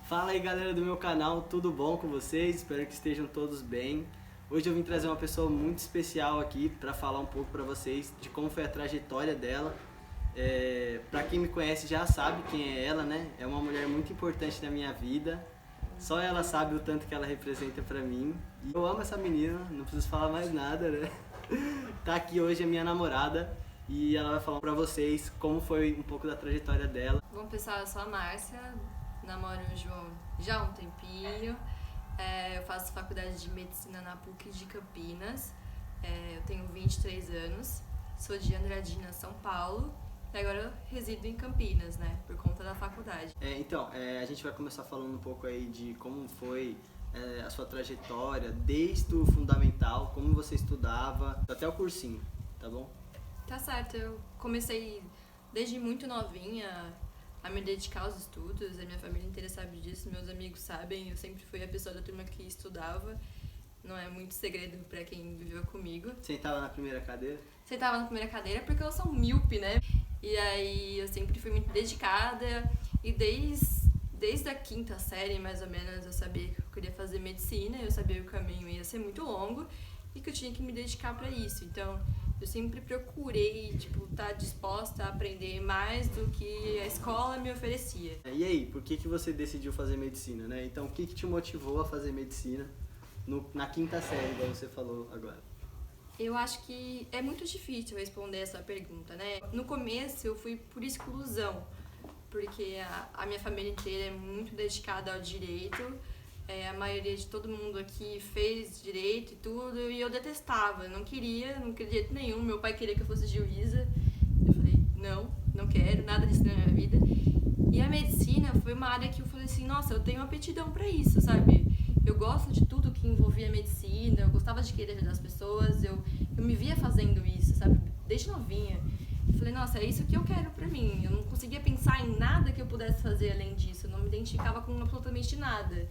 Fala aí galera do meu canal, tudo bom com vocês? Espero que estejam todos bem. Hoje eu vim trazer uma pessoa muito especial aqui para falar um pouco para vocês de como foi a trajetória dela. Para quem me conhece já sabe quem é ela, né? É uma mulher muito importante na minha vida. Só ela sabe o tanto que ela representa para mim. E eu amo essa menina, não preciso falar mais nada, né? Tá aqui hoje a minha namorada e ela vai falar para vocês como foi um pouco da trajetória dela. Bom pessoal, eu sou a Márcia, namoro o João já há um tempinho. Eu faço faculdade de medicina na PUC de Campinas. Eu tenho 23 anos, sou de Andradina, São Paulo. E agora eu resido em Campinas, né, por conta da faculdade. A gente vai começar falando um pouco aí de como foi a sua trajetória, desde o fundamental, como você estudava, até o cursinho, tá bom? Tá certo, eu comecei desde muito novinha a me dedicar aos estudos, a minha família inteira sabe disso, meus amigos sabem, eu sempre fui a pessoa da turma que estudava, não é muito segredo pra quem viveu comigo. Sentava na primeira cadeira? Sentava na primeira cadeira porque eu sou míope, né? E aí eu sempre fui muito dedicada e desde a quinta série, mais ou menos, eu sabia que eu queria fazer medicina, eu sabia que o caminho ia ser muito longo e que eu tinha que me dedicar pra isso. Então, eu sempre procurei, estar disposta a aprender mais do que a escola me oferecia. E aí, por que você decidiu fazer medicina, né? Então, o que te motivou a fazer medicina na quinta série, igual você falou agora? Eu acho que é muito difícil responder essa pergunta, né? No começo, eu fui por exclusão, porque a minha família inteira é muito dedicada ao direito. A maioria de todo mundo aqui fez direito e tudo, e eu detestava, não queria de jeito nenhum. Meu pai queria que eu fosse juíza, eu falei, não quero, nada disso na minha vida. E a medicina foi uma área que eu falei assim, nossa, eu tenho aptidão pra isso, sabe? Eu gosto de tudo que envolvia medicina, eu gostava de querer ajudar as pessoas, eu me via fazendo isso, sabe? Desde novinha. Eu falei, nossa, é isso que eu quero pra mim. Eu não conseguia pensar em nada que eu pudesse fazer além disso, eu não me identificava com absolutamente nada.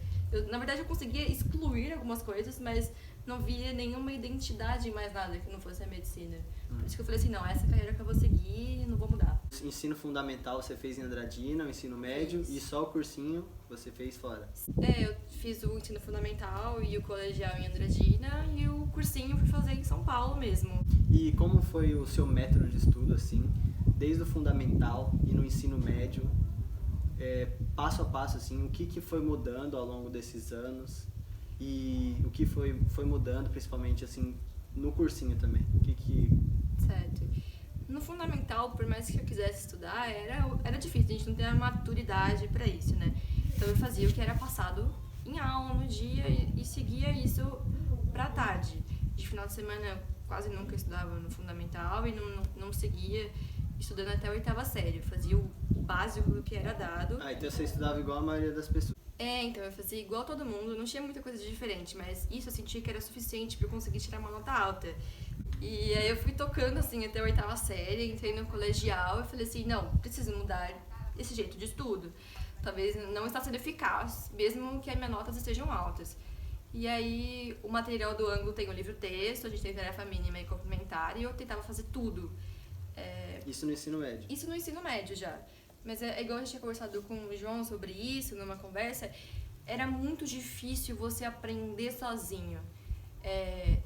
Na verdade, eu conseguia excluir algumas coisas, mas não via nenhuma identidade em mais nada que não fosse a medicina. Por isso que eu falei assim, não, essa é a carreira que eu vou seguir e não vou mudar. Ensino fundamental você fez em Andradina, o ensino médio, e só o cursinho você fez fora? Eu fiz o ensino fundamental e o colegial em Andradina e o cursinho eu fui fazer em São Paulo mesmo. E como foi o seu método de estudo, assim, desde o fundamental e no ensino médio? Passo a passo, assim, o que foi mudando ao longo desses anos e o que foi mudando, principalmente, assim, no cursinho também? Certo. No fundamental, por mais que eu quisesse estudar, era difícil, a gente não tem a maturidade pra isso, né? Então eu fazia o que era passado em aula no dia e seguia isso pra tarde. De final de semana eu quase nunca estudava no fundamental e não seguia estudando até a oitava série. Eu fazia o básico do que era dado. Então você estudava igual a maioria das pessoas? Então eu fazia igual todo mundo, não tinha muita coisa diferente, mas isso eu sentia que era suficiente pra eu conseguir tirar uma nota alta. E aí eu fui tocando assim até a oitava série, entrei no colegial e falei assim, não, preciso mudar esse jeito de estudo. Talvez não está sendo eficaz, mesmo que as minhas notas estejam altas. E aí o material do ângulo tem o livro-texto, a gente tem tarefa mínima e complementar, e eu tentava fazer tudo. Isso no ensino médio? Isso no ensino médio já. Mas é igual a gente tinha conversado com o João sobre isso, numa conversa, era muito difícil você aprender sozinho.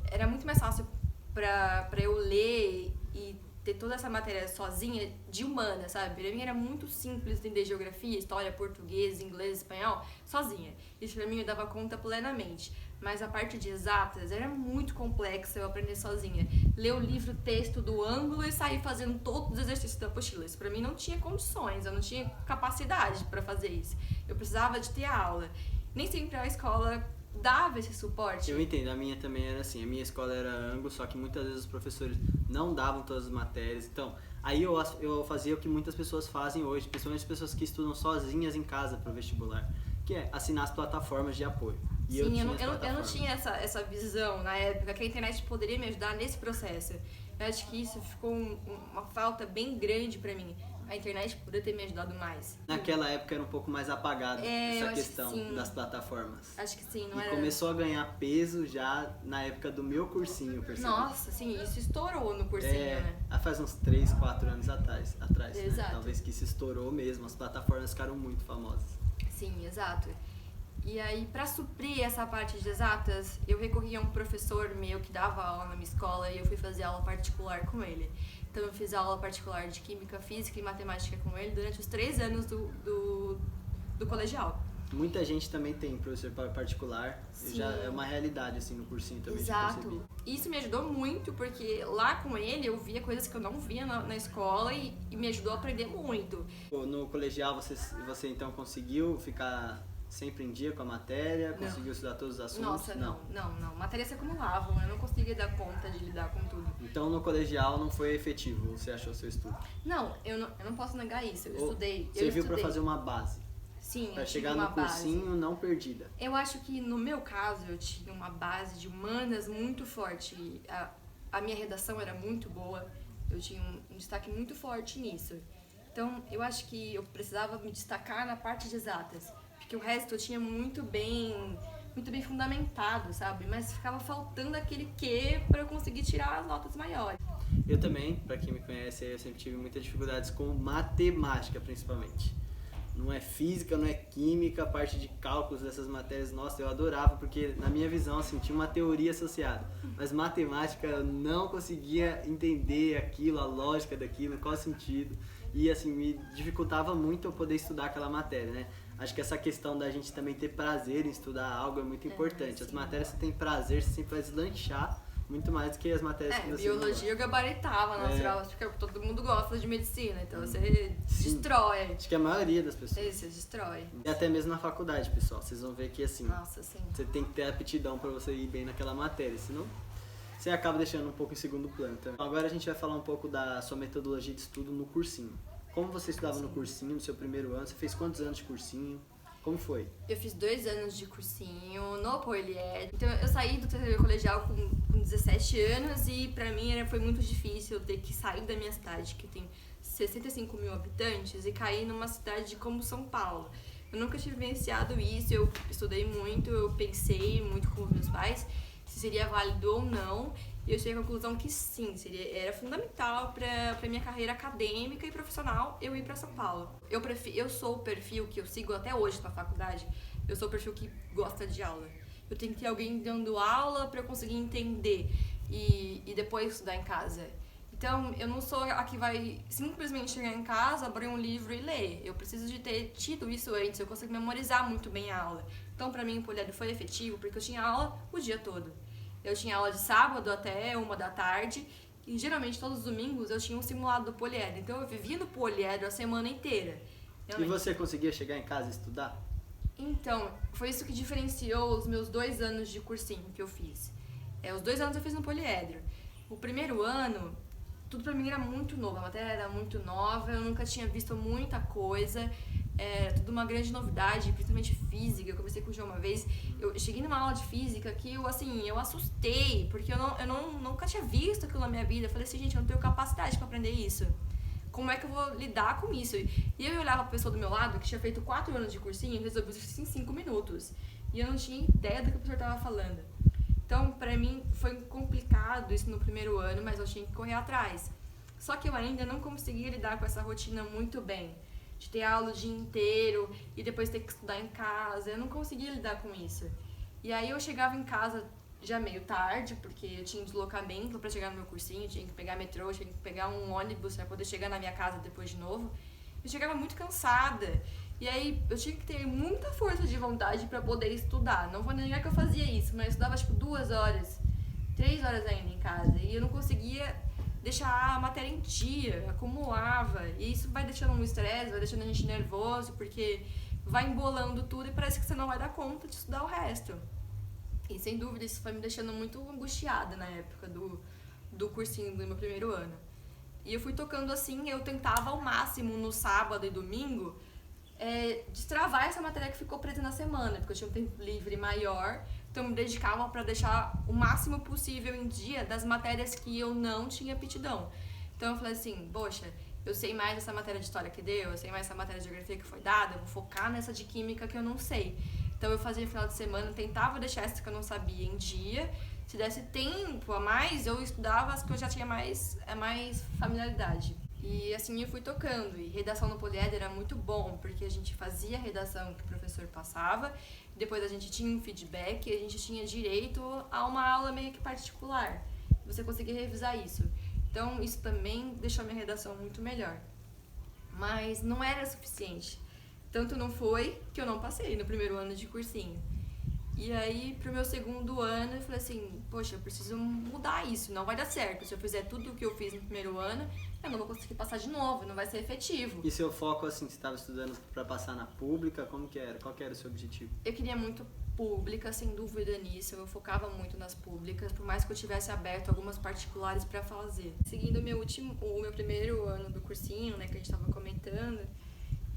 Era muito mais fácil pra eu ler e ter toda essa matéria sozinha de humana, sabe? Pra mim era muito simples entender geografia, história, português, inglês, espanhol, sozinha. Isso pra mim eu dava conta plenamente. Mas a parte de exatas era muito complexa eu aprender sozinha. Ler o livro texto do ângulo e sair fazendo todos os exercícios da apostila. Isso pra mim não tinha condições, eu não tinha capacidade pra fazer isso. Eu precisava de ter aula. Nem sempre a escola dava esse suporte. Eu entendo, a minha também era assim, a minha escola era ângulo, só que muitas vezes os professores não davam todas as matérias, então aí eu fazia o que muitas pessoas fazem hoje, principalmente as pessoas que estudam sozinhas em casa para o vestibular, que é assinar as plataformas de apoio. E sim, eu não tinha essa visão na época que a internet poderia me ajudar nesse processo. Eu acho que isso ficou uma falta bem grande pra mim. A internet poderia ter me ajudado mais. Naquela época era um pouco mais apagado essa questão que das plataformas. Acho que sim, não e era... começou a ganhar peso já na época do meu cursinho, percebi. Nossa, sim, isso estourou no cursinho, né? Faz uns 3, 4 anos atrás, Exato. né? Talvez que isso estourou mesmo, as plataformas ficaram muito famosas. Sim, exato. E aí, para suprir essa parte de exatas, eu recorri a um professor meu que dava aula na minha escola e eu fui fazer aula particular com ele. Então, eu fiz aula particular de Química, Física e Matemática com ele durante os 3 anos do colegial. Muita gente também tem professor particular, já é uma realidade assim no cursinho também. Exato. Isso me ajudou muito, porque lá com ele eu via coisas que eu não via na escola e me ajudou a aprender muito. No colegial você então conseguiu ficar sempre em dia com a matéria? Não. Conseguiu estudar todos os assuntos? Nossa, não. Matérias se acumulavam, eu não conseguia dar conta de lidar com tudo. Então no colegial não foi efetivo, você achou seu estudo? Não, eu não posso negar isso, eu estudei. Serviu para fazer uma base? Sim, para eu chegar tive uma no cursinho base. não perdida. Eu acho que no meu caso eu tinha uma base de humanas muito forte. A minha redação era muito boa, eu tinha um destaque muito forte nisso. Então eu acho que eu precisava me destacar na parte de exatas, porque o resto eu tinha muito bem fundamentado, sabe? Mas ficava faltando aquele quê para eu conseguir tirar as notas maiores. Eu também, para quem me conhece, eu sempre tive muitas dificuldades com matemática, principalmente. Não é física, não é química, a parte de cálculos dessas matérias, nossa, eu adorava, porque na minha visão, assim, tinha uma teoria associada. Mas matemática, eu não conseguia entender aquilo, a lógica daquilo, qual sentido. E, assim, me dificultava muito eu poder estudar aquela matéria, né? Acho que essa questão da gente também ter prazer em estudar algo é muito importante. As matérias você tem prazer, você sempre vai deslanchar muito mais do que as matérias que você biologia eu gabaritava nas aulas, porque todo mundo gosta de medicina, então você destrói. Acho que a maioria das pessoas. Isso, você destrói. E até mesmo na faculdade, pessoal, vocês vão ver que assim, nossa, sim. Você tem que ter aptidão para você ir bem naquela matéria, senão você acaba deixando um pouco em segundo plano também. Agora a gente vai falar um pouco da sua metodologia de estudo no cursinho. Como você estudava no cursinho, no seu primeiro ano? Você fez quantos anos de cursinho? Como foi? Eu fiz 2 anos de cursinho no Polied. Então eu saí do terceiro colegial com 17 anos e pra mim foi muito difícil eu ter que sair da minha cidade, que tem 65 mil habitantes, e cair numa cidade como São Paulo. Eu nunca tinha vivenciado isso, eu estudei muito, eu pensei muito com os meus pais se seria válido ou não. E eu cheguei à conclusão que sim, era fundamental para minha carreira acadêmica e profissional eu ir para São Paulo. Eu sou o perfil que eu sigo até hoje na faculdade, eu sou o perfil que gosta de aula. Eu tenho que ter alguém dando aula para eu conseguir entender e depois estudar em casa. Então, eu não sou a que vai simplesmente chegar em casa, abrir um livro e ler. Eu preciso de ter tido isso antes, eu consigo memorizar muito bem a aula. Então, para mim, o Polied foi efetivo porque eu tinha aula o dia todo. Eu tinha aula de sábado até 1h e geralmente todos os domingos eu tinha um simulado do poliedro. Então eu vivia no poliedro a semana inteira. Realmente. E você conseguia chegar em casa e estudar? Então, foi isso que diferenciou os meus 2 anos de cursinho que eu fiz. Os 2 anos eu fiz no poliedro. O primeiro ano, tudo pra mim era muito novo, a matéria era muito nova, eu nunca tinha visto muita coisa. Era tudo uma grande novidade, principalmente física. Eu conversei com o João uma vez, eu cheguei numa aula de física que eu assustei, porque eu nunca tinha visto aquilo na minha vida. Eu falei assim, gente, eu não tenho capacidade pra aprender isso. Como é que eu vou lidar com isso? E eu olhava pra pessoa do meu lado, que tinha feito 4 anos de cursinho, e resolveu isso em 5 minutos. E eu não tinha ideia do que o professor tava falando. Então, pra mim, foi complicado isso no primeiro ano, mas eu tinha que correr atrás. Só que eu ainda não conseguia lidar com essa rotina muito bem. De ter aula o dia inteiro e depois ter que estudar em casa. Eu não conseguia lidar com isso. E aí eu chegava em casa já meio tarde, porque eu tinha deslocamento para chegar no meu cursinho, tinha que pegar metrô, tinha que pegar um ônibus para poder chegar na minha casa depois de novo. Eu chegava muito cansada. E aí eu tinha que ter muita força de vontade para poder estudar. Não vou negar que eu fazia isso, mas eu estudava tipo 2 horas, 3 horas ainda em casa. E eu não conseguia deixar a matéria em dia, acumulava, e isso vai deixando um estresse, vai deixando a gente nervoso, porque vai embolando tudo e parece que você não vai dar conta de estudar o resto. E sem dúvida isso foi me deixando muito angustiada na época do cursinho do meu primeiro ano. E eu fui tocando assim, eu tentava ao máximo no sábado e domingo destravar essa matéria que ficou presa na semana, porque eu tinha um tempo livre maior. Então eu me dedicava para deixar o máximo possível em dia das matérias que eu não tinha aptidão. Então eu falei assim, poxa, eu sei mais essa matéria de história que deu, eu sei mais essa matéria de geografia que foi dada, eu vou focar nessa de química que eu não sei. Então eu fazia no final de semana, tentava deixar essa que eu não sabia em dia. Se desse tempo a mais, eu estudava as que eu já tinha mais familiaridade. E assim eu fui tocando. E redação no Poliedro era muito bom, porque a gente fazia a redação que o professor passava, depois a gente tinha um feedback e a gente tinha direito a uma aula meio que particular. Você conseguia revisar isso. Então isso também deixou a minha redação muito melhor. Mas não era suficiente. Tanto não foi que eu não passei no primeiro ano de cursinho. E aí, pro meu segundo ano, eu falei assim, poxa, eu preciso mudar isso, não vai dar certo. Se eu fizer tudo o que eu fiz no primeiro ano, eu não vou conseguir passar de novo, não vai ser efetivo. E seu foco, assim, você estava estudando para passar na pública, como que era? Qual que era o seu objetivo? Eu queria muito pública, sem dúvida nisso, eu focava muito nas públicas, por mais que eu tivesse aberto algumas particulares para fazer. Seguindo o meu primeiro ano do cursinho, né, que a gente estava comentando,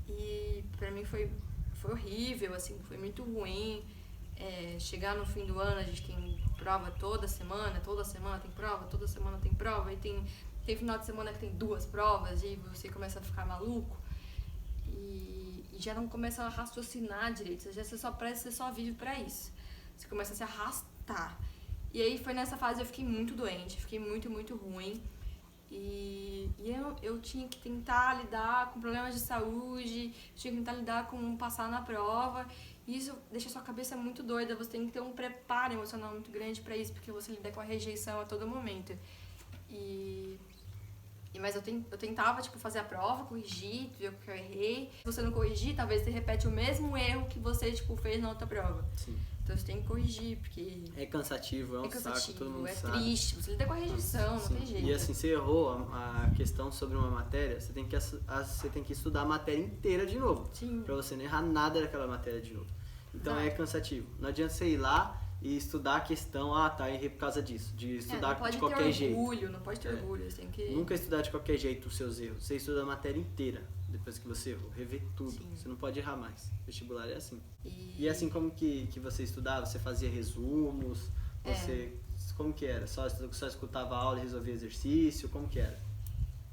e para mim foi horrível, assim, foi muito ruim. Chegar no fim do ano, a gente tem prova toda semana tem prova, toda semana tem prova, e tem final de semana que tem 2 provas, e você começa a ficar maluco, e já não começa a raciocinar direito, você só vive pra isso, você começa a se arrastar. E aí foi nessa fase eu fiquei muito doente, fiquei muito, muito ruim, e eu tinha que tentar lidar com problemas de saúde, tinha que tentar lidar com passar na prova. E isso deixa a sua cabeça muito doida, você tem que ter um preparo emocional muito grande pra isso, porque você lida com a rejeição a todo momento. Mas eu tentava, tipo, fazer a prova, corrigir, ver o que eu errei. Se você não corrigir, talvez você repete o mesmo erro que você, tipo, fez na outra prova. Sim. Então você tem que corrigir, porque... É cansativo, é um saco, todo mundo sabe. É triste, você lida com a rejeição, não tem jeito. E assim, você errou a questão sobre uma matéria, você tem que estudar a matéria inteira de novo. Sim. Pra você não errar nada daquela matéria de novo. Então é cansativo. Não adianta você ir lá e estudar a questão, tá, errei por causa disso. De estudar de qualquer jeito. Não pode ter orgulho, você tem que... Nunca estudar de qualquer jeito os seus erros. Você estuda a matéria inteira depois que você errou, rever tudo. Sim. Você não pode errar mais. Vestibular é assim. E assim, como que você estudava? Você fazia resumos? Como que era? Só escutava a aula e resolvia exercício? Como que era?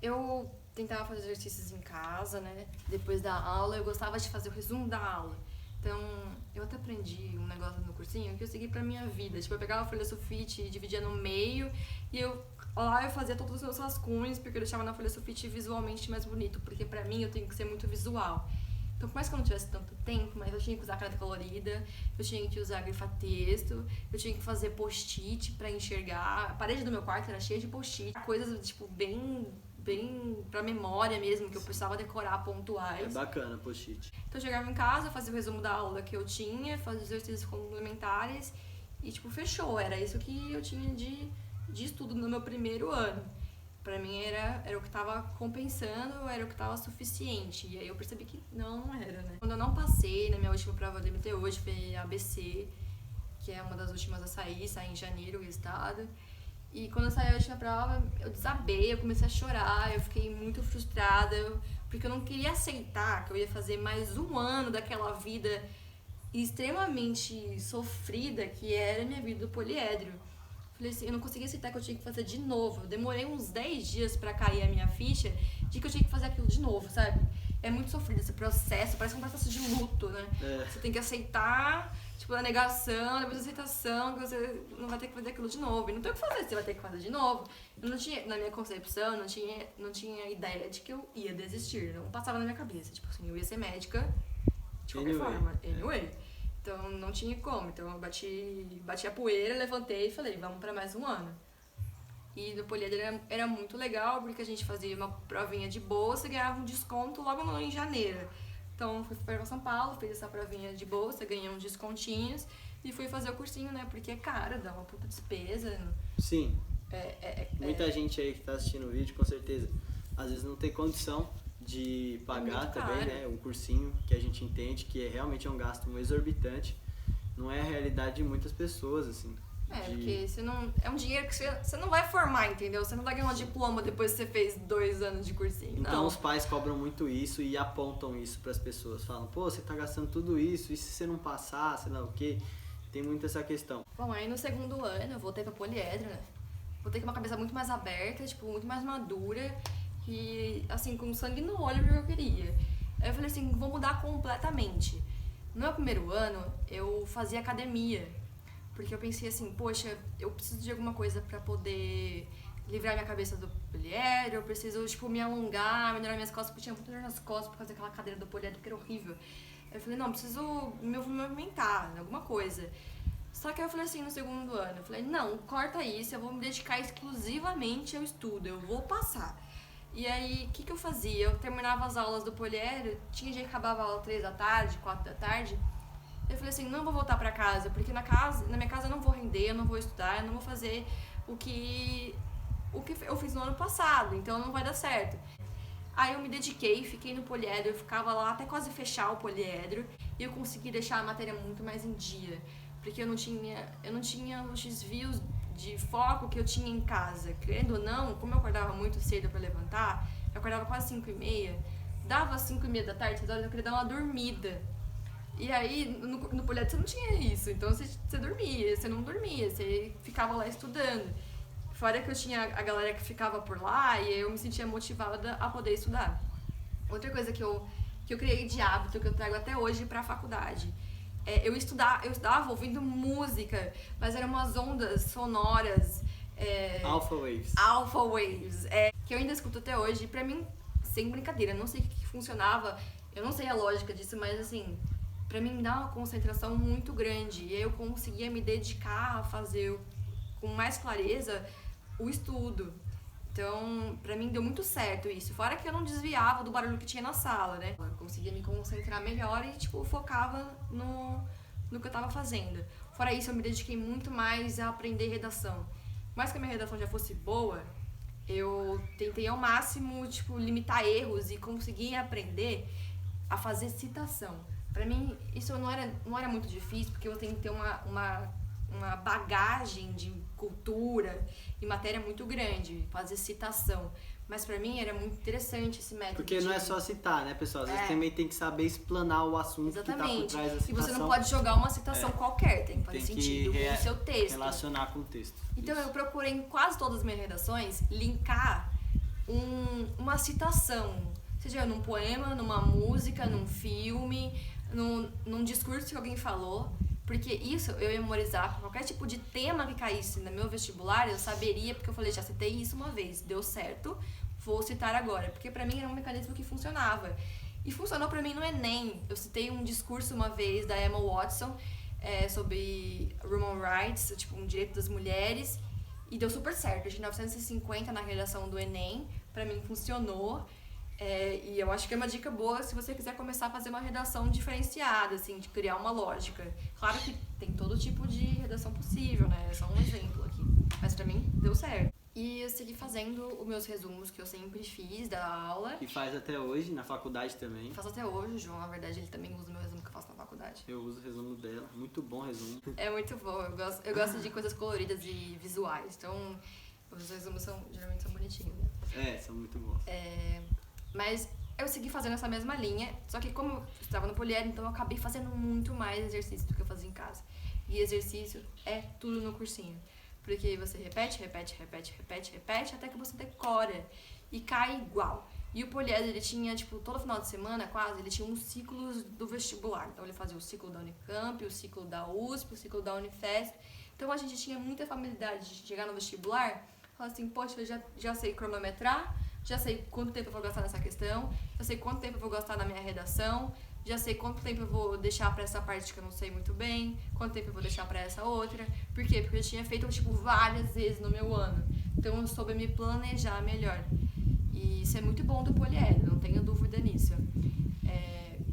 Eu tentava fazer exercícios em casa, né? Depois da aula, eu gostava de fazer o resumo da aula. Então, eu até aprendi um negócio no cursinho que eu segui pra minha vida. Tipo, eu pegava a folha sulfite e dividia no meio, e lá eu fazia todos os meus rascunhos, porque eu deixava na folha sulfite visualmente mais bonito, porque pra mim eu tenho que ser muito visual. Então, por mais que eu não tivesse tanto tempo, mas eu tinha que usar caneta colorida, eu tinha que usar grifa-texto, eu tinha que fazer post-it pra enxergar. A parede do meu quarto era cheia de post-it, coisas, tipo, bem pra memória mesmo, que eu precisava decorar pontuais. É bacana, post-it. Então eu chegava em casa, fazia o resumo da aula que eu tinha, fazia os exercícios complementares e, tipo, fechou. Era isso que eu tinha de estudo no meu primeiro ano. Pra mim era o que tava compensando, era o que tava suficiente. E aí eu percebi que não era, né? Quando eu não passei na minha última prova do MT hoje, foi a ABC, que é uma das últimas a saí em janeiro o resultado. E quando eu saí hoje na prova, eu desabei, eu comecei a chorar, eu fiquei muito frustrada, porque eu não queria aceitar que eu ia fazer mais um ano daquela vida extremamente sofrida que era a minha vida do poliedro. Falei assim, eu não conseguia aceitar que eu tinha que fazer de novo. Eu demorei uns 10 dias pra cair a minha ficha de que eu tinha que fazer aquilo de novo, sabe? É muito sofrido esse processo, parece um processo de luto, né? Você tem que aceitar, tipo, a negação, depois a aceitação, que você não vai ter que fazer aquilo de novo. E não tem o que fazer, você vai ter que fazer de novo. Eu não tinha, na minha concepção, não tinha ideia de que eu ia desistir. Não passava na minha cabeça. Tipo assim, eu ia ser médica de qualquer forma. Anyway. Então não tinha como. Então eu bati a poeira, levantei e falei, vamos pra mais um ano. E no poliedro era muito legal, porque a gente fazia uma provinha de bolsa e ganhava um desconto logo em janeiro. Então fui para São Paulo, fiz essa provinha de bolsa, ganhei uns descontinhos e fui fazer o cursinho, né? Porque é caro, dá uma puta despesa. Sim. Muita gente aí que tá assistindo o vídeo, com certeza, às vezes não tem condição de pagar também, né? O cursinho, que a gente entende que realmente é um gasto exorbitante. Não é a realidade de muitas pessoas, assim. Porque você não, é um dinheiro que você não vai formar, entendeu? Você não vai ganhar um diploma depois que você fez 2 anos de cursinho. Então não. Os pais cobram muito isso e apontam isso pras pessoas. Falam, pô, você tá gastando tudo isso, e se você não passar, sei lá o quê? Tem muito essa questão. Bom, aí no segundo ano eu voltei pra poliedro, né? Voltei com uma cabeça muito mais aberta, tipo, muito mais madura e, assim, com sangue no olho porque eu queria. Aí eu falei assim, vou mudar completamente. No meu primeiro ano, eu fazia academia. Porque eu pensei assim, poxa, eu preciso de alguma coisa pra poder livrar minha cabeça do poliedro, eu preciso, tipo, me alongar, melhorar minhas costas, porque eu tinha muita dor nas costas por causa daquela cadeira do poliedro, que era horrível. Eu falei, não, preciso me movimentar, alguma coisa. Só que aí eu falei assim, no segundo ano, eu falei, não, corta isso, eu vou me dedicar exclusivamente ao estudo, eu vou passar. E aí, o que eu fazia? Eu terminava as aulas do poliedro, tinha dia que acabava a aula 3 da tarde, 4 da tarde, eu falei assim, não vou voltar pra casa, porque na minha casa eu não vou render, eu não vou estudar, eu não vou fazer o que eu fiz no ano passado, então não vai dar certo. Aí eu me dediquei, fiquei no poliedro, eu ficava lá até quase fechar o poliedro e eu consegui deixar a matéria muito mais em dia, porque eu não tinha os desvios de foco que eu tinha em casa. Querendo ou não, como eu acordava muito cedo para levantar, eu acordava quase 5h30, dava 5h30 da tarde, 6 horas, eu queria dar uma dormida. E aí, no poliedro você não tinha isso, então você dormia, você não dormia, você ficava lá estudando. Fora que eu tinha a galera que ficava por lá e eu me sentia motivada a poder estudar. Outra coisa que eu criei de hábito, que eu trago até hoje pra faculdade, eu estudava ouvindo música, mas eram umas ondas sonoras. Alpha Waves. Alpha Waves, que eu ainda escuto até hoje. E pra mim, sem brincadeira, não sei o que funcionava, eu não sei a lógica disso, mas assim, pra mim dá uma concentração muito grande. E aí eu conseguia me dedicar a fazer com mais clareza o estudo. Então, pra mim deu muito certo isso. Fora que eu não desviava do barulho que tinha na sala, né? Eu conseguia me concentrar melhor e, tipo, focava no que eu tava fazendo. Fora isso, eu me dediquei muito mais a aprender redação. Por mais que a minha redação já fosse boa, eu tentei ao máximo, tipo, limitar erros e conseguir aprender a fazer citação. Pra mim, isso não era muito difícil, porque eu tenho que ter uma bagagem de cultura e matéria muito grande, fazer citação. Mas pra mim era muito interessante esse método. Porque não é só citar, né, pessoal? Às vezes também tem que saber explanar o assunto. Exatamente. Que tá por trás da citação. E você não pode jogar uma citação qualquer, tem que fazer sentido com o seu texto. Relacionar com o texto. Então Isso. eu procurei em quase todas as minhas redações linkar uma citação, seja num poema, numa música, num filme, num discurso que alguém falou. Porque isso eu ia memorizar pra qualquer tipo de tema que caísse no meu vestibular, eu saberia, porque eu falei, já citei isso uma vez, deu certo, vou citar agora. Porque pra mim era um mecanismo que funcionava. E funcionou pra mim no Enem. Eu citei um discurso uma vez da Emma Watson sobre Human Rights, tipo, um direito das mulheres, e deu super certo. Eu tinha 950 na redação do Enem, pra mim funcionou. E eu acho que é uma dica boa se você quiser começar a fazer uma redação diferenciada, assim, de criar uma lógica. Claro que tem todo tipo de redação possível, né? É só um exemplo aqui. Mas pra mim, deu certo. E eu segui fazendo os meus resumos que eu sempre fiz da aula. E faz até hoje, na faculdade também. Faço até hoje, o João, na verdade, ele também usa o meu resumo que eu faço na faculdade. Eu uso o resumo dela, muito bom resumo. É muito bom, eu gosto de coisas coloridas e visuais, então os resumos geralmente são bonitinhos, né? São muito bons. Mas eu segui fazendo essa mesma linha, só que como eu estava no poliedro, então eu acabei fazendo muito mais exercício do que eu fazia em casa. E exercício é tudo no cursinho. Porque você repete, até que você decora e cai igual. E o poliedro, ele tinha, tipo, todo final de semana, quase, ele tinha uns ciclos do vestibular. Então ele fazia o ciclo da Unicamp, o ciclo da USP, o ciclo da Unifesp. Então a gente tinha muita familiaridade de chegar no vestibular, falar assim, poxa, eu já sei cronometrar, já sei quanto tempo eu vou gastar nessa questão, já sei quanto tempo eu vou gastar na minha redação, já sei quanto tempo eu vou deixar pra essa parte que eu não sei muito bem, quanto tempo eu vou deixar pra essa outra. Por quê? Porque eu tinha feito, tipo, várias vezes no meu ano. Então eu soube me planejar melhor. E isso é muito bom do poliedro, não tenho dúvida nisso.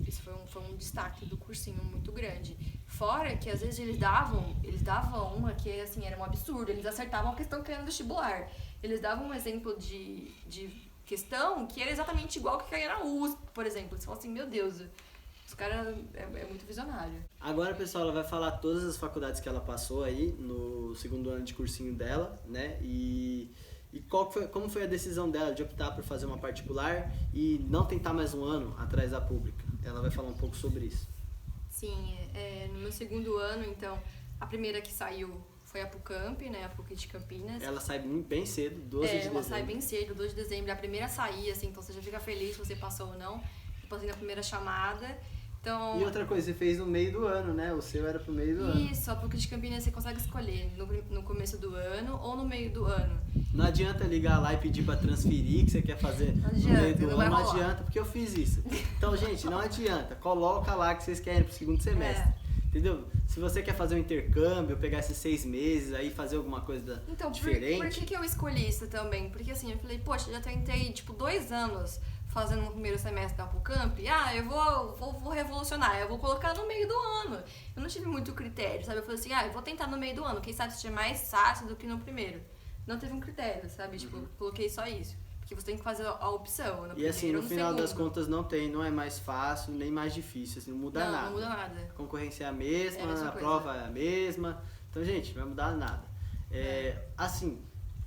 Isso foi um destaque do cursinho muito grande. Fora que às vezes eles davam uma que, assim, era um absurdo. Eles acertavam a questão que era no vestibular. Eles davam um exemplo de questão que era exatamente igual que caía na USP, por exemplo. Você fala assim, meu Deus, os caras é muito visionário. Agora, pessoal, ela vai falar todas as faculdades que ela passou aí no segundo ano de cursinho dela, né? E como foi a decisão dela de optar por fazer uma particular e não tentar mais um ano atrás da pública? Ela vai falar um pouco sobre isso. Sim, no meu segundo ano, então, a primeira que saiu foi a PUCamp, né, a PUC de Campinas. Ela sai bem cedo, 12 de dezembro. Ela sai bem cedo, 12 de dezembro, a primeira a sair, assim, então você já fica feliz se você passou ou não. Eu passei na primeira chamada. Então, e outra coisa, você fez no meio do ano, né? O seu era pro meio do ano. Isso, a PUC de Campinas você consegue escolher no começo do ano ou no meio do ano. Não adianta ligar lá e pedir pra transferir que você quer fazer Não no meio adianta, do não vai ano, não rolar. adianta, porque eu fiz isso. Então, gente, não adianta. Coloca lá que vocês querem pro segundo semestre. Entendeu? Se você quer fazer um intercâmbio, pegar esses 6 meses aí, fazer alguma coisa Então, diferente. por que eu escolhi isso também? Porque assim, eu falei, poxa, já tentei, tipo, 2 anos fazendo no primeiro semestre da PUCamp. Eu vou revolucionar, eu vou colocar no meio do ano. Eu não tive muito critério, sabe? Eu falei assim, eu vou tentar no meio do ano, quem sabe seja mais fácil do que no primeiro. Não teve um critério, sabe? Tipo, eu coloquei só isso. Porque você tem que fazer a opção, no E primeiro assim, no ou no final das segundo. contas não é mais fácil, nem mais difícil, assim, não muda nada. Não muda nada. A concorrência é a mesma, É a mesma a coisa. prova é a mesma. Então, gente, não vai mudar nada. Assim,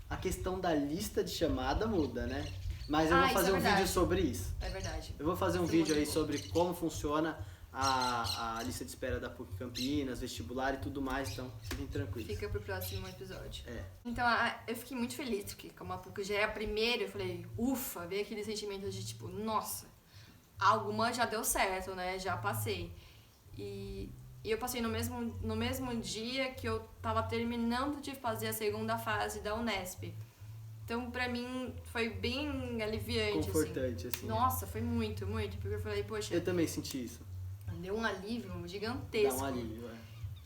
a questão da lista de chamada muda, né? Mas eu vou isso fazer é um verdade. vídeo sobre isso. É verdade. Eu vou fazer um Isso é vídeo aí muito bom. sobre como funciona a lista de espera da PUC Campinas, vestibular e tudo mais, então fiquem tranquilos. Fica pro próximo episódio. É. Então, eu fiquei muito feliz, porque como a PUC já é a primeira, eu falei, ufa, veio aquele sentimento de tipo, nossa, alguma já deu certo, né? Já passei. E eu passei no mesmo dia que eu tava terminando de fazer a segunda fase da Unesp. Então, pra mim, foi bem aliviante, Confortante, assim. Nossa, foi muito, muito. Porque eu falei, poxa, Eu também senti isso. deu um alívio gigantesco. Dá um alívio,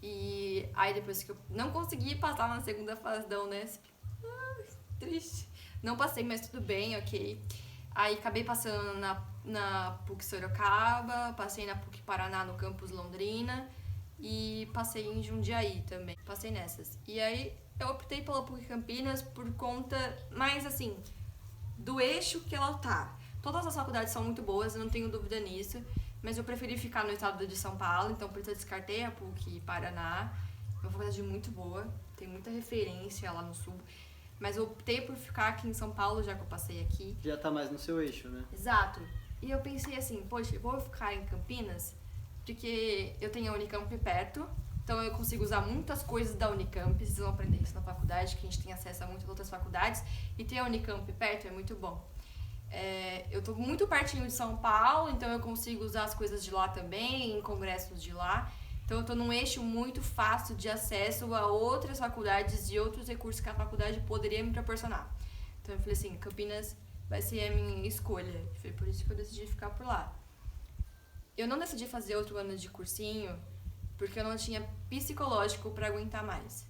E aí, depois que eu não consegui passar na segunda fase da Unesp, triste. Não passei, mas tudo bem, ok. Aí, acabei passando na PUC Sorocaba, passei na PUC Paraná, no campus Londrina, e passei em Jundiaí também. Passei nessas. E aí, eu optei pela PUC Campinas por conta, mais assim, do eixo que ela tá. Todas as faculdades são muito boas, eu não tenho dúvida nisso, mas eu preferi ficar no estado de São Paulo, então por isso eu descartei a PUC Paraná. É uma faculdade muito boa, tem muita referência lá no sul, mas eu optei por ficar aqui em São Paulo, já que eu passei aqui. Já tá mais no seu eixo, né? Exato. E eu pensei assim, poxa, eu vou ficar em Campinas, porque eu tenho a Unicamp perto, então eu consigo usar muitas coisas da Unicamp, vocês vão aprender isso na faculdade, que a gente tem acesso a muitas outras faculdades, e ter a Unicamp perto é muito bom. Eu tô muito pertinho de São Paulo, então eu consigo usar as coisas de lá também, em congressos de lá. Então eu tô num eixo muito fácil de acesso a outras faculdades e outros recursos que a faculdade poderia me proporcionar. Então eu falei assim, Campinas vai ser a minha escolha. Foi por isso que eu decidi ficar por lá. Eu não decidi fazer outro ano de cursinho porque eu não tinha psicológico pra aguentar mais.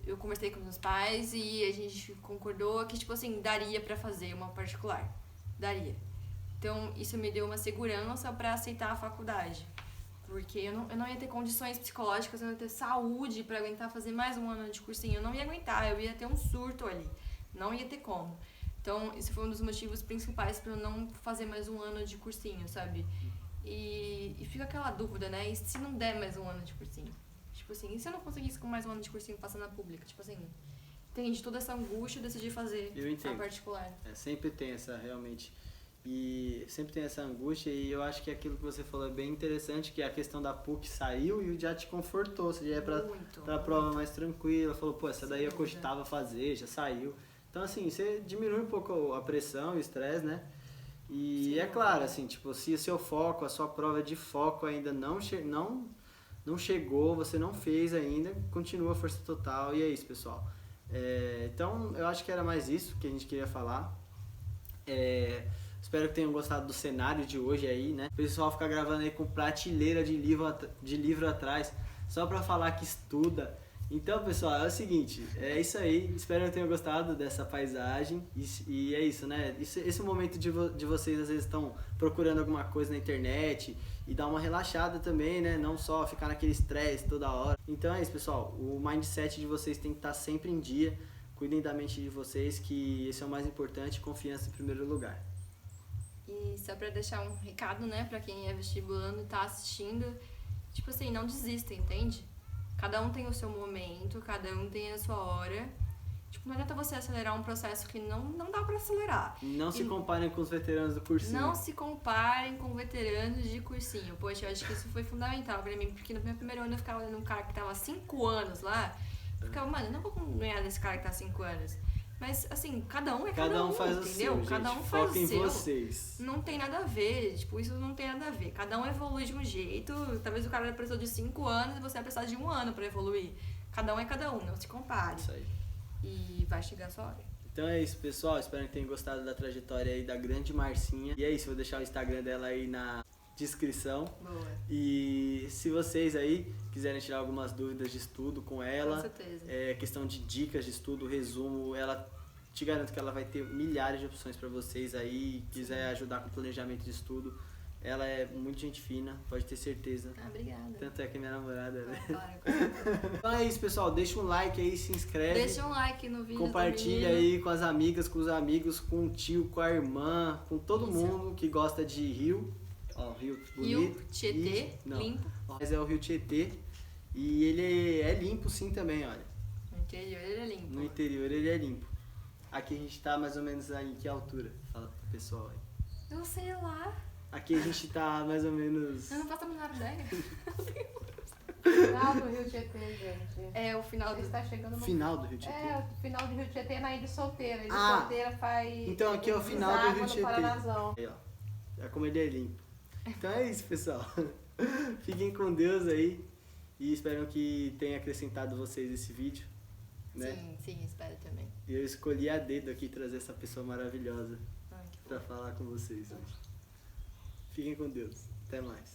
Eu conversei com meus pais e a gente concordou que, tipo assim, daria pra fazer uma particular. Daria. Então, isso me deu uma segurança pra aceitar a faculdade. Porque eu não ia ter condições psicológicas, eu não ia ter saúde pra aguentar fazer mais um ano de cursinho. Eu não ia aguentar, eu ia ter um surto ali. Não ia ter como. Então, isso foi um dos motivos principais pra eu não fazer mais um ano de cursinho, sabe? E fica aquela dúvida, né? E se não der mais um ano de cursinho? Tipo assim, e se eu não conseguisse com mais um ano de cursinho passar na pública? Tipo assim, entende? Toda essa angústia, eu decidi fazer a particular. Sempre tem essa, realmente. E sempre tem essa angústia, e eu acho que aquilo que você falou é bem interessante, que a questão da PUC saiu e já te confortou, você já ia pra prova mais tranquila, falou, pô, essa daí eu cogitava fazer, já saiu. Então, assim, você diminui um pouco a pressão e o estresse, né? E é claro, assim, tipo, se o seu foco, a sua prova de foco ainda não chegou, você não fez ainda, continua a força total, e é isso, pessoal. Então, eu acho que era mais isso que a gente queria falar. Espero que tenham gostado do cenário de hoje aí, né? O pessoal fica gravando aí com prateleira de livro atrás, só pra falar que estuda. Então, pessoal, é o seguinte, é isso aí. Espero que tenham gostado dessa paisagem. E é isso, né? Esse momento de vocês, às vezes, estão procurando alguma coisa na internet e dar uma relaxada também, né? Não só ficar naquele estresse toda hora. Então é isso, pessoal. O mindset de vocês tem que estar sempre em dia. Cuidem da mente de vocês, que esse é o mais importante. Confiança em primeiro lugar. E só pra deixar um recado, né, pra quem é vestibulando e tá assistindo, tipo assim, não desista, entende? Cada um tem o seu momento, cada um tem a sua hora. Tipo, não adianta você acelerar um processo que não dá pra acelerar. Não se comparem com os veteranos do cursinho. Não se comparem com veteranos de cursinho. Poxa, eu acho que isso foi fundamental pra mim, porque no meu primeiro ano eu ficava olhando um cara que tava há 5 anos lá, eu ficava, mano, eu não vou ganhar desse cara que tá há 5 anos. Mas, assim, cada um é cada um, faz entendeu? o seu, cada gente. um faz Foca o em seu. vocês. Não tem nada a ver, tipo, isso não tem nada a ver. Cada um evolui de um jeito, talvez o cara precisou de 5 anos e você vai precisar de 1 ano pra evoluir. Cada um é cada um, não se compare. Isso aí. E vai chegar a sua hora. Então é isso, pessoal. Espero que tenham gostado da trajetória aí da grande Marcinha. E é isso, vou deixar o Instagram dela aí na descrição. Boa. E se vocês aí quiserem tirar algumas dúvidas de estudo com ela, Com certeza. questão de dicas de estudo, resumo, ela te garanto que ela vai ter milhares de opções para vocês aí, quiser ajudar com o planejamento de estudo. Ela é muito gente fina, pode ter certeza. Ah, obrigada. Tanto é que é minha namorada, né? Claro, claro. Então é isso, pessoal. Deixa um like aí, se inscreve. Deixa um like no vídeo. Compartilha do menino. aí com as amigas, com os amigos, com o tio, com a irmã, com todo Isso. mundo que gosta de rio. Ó, rio bonito. Rio Tietê, Não. limpo. Ó, mas é o rio Tietê. E ele é limpo sim também, olha. No interior ele é limpo. No interior ele é limpo. Aqui a gente tá mais ou menos aí em que altura? Fala pro pessoal aí. Eu sei lá. Aqui a gente tá mais ou menos... Eu não faço a menor ideia. Final do Rio Tietê, gente. É o final Você do... está chegando no... Final do rio Tietê. É, o final do Rio Tietê é na Ilha Solteira. Ilha Ah, Solteira faz... então aqui é o final do deságua Rio no Tietê. Paranazão. Aí, ó. É como ele é limpo. Então é isso, pessoal. Fiquem com Deus aí. E espero que tenha acrescentado vocês esse vídeo. Né? Sim, espero também. E eu escolhi a dedo aqui trazer essa pessoa maravilhosa Ai, que pra falar com vocês hoje. Fiquem com Deus. Até mais.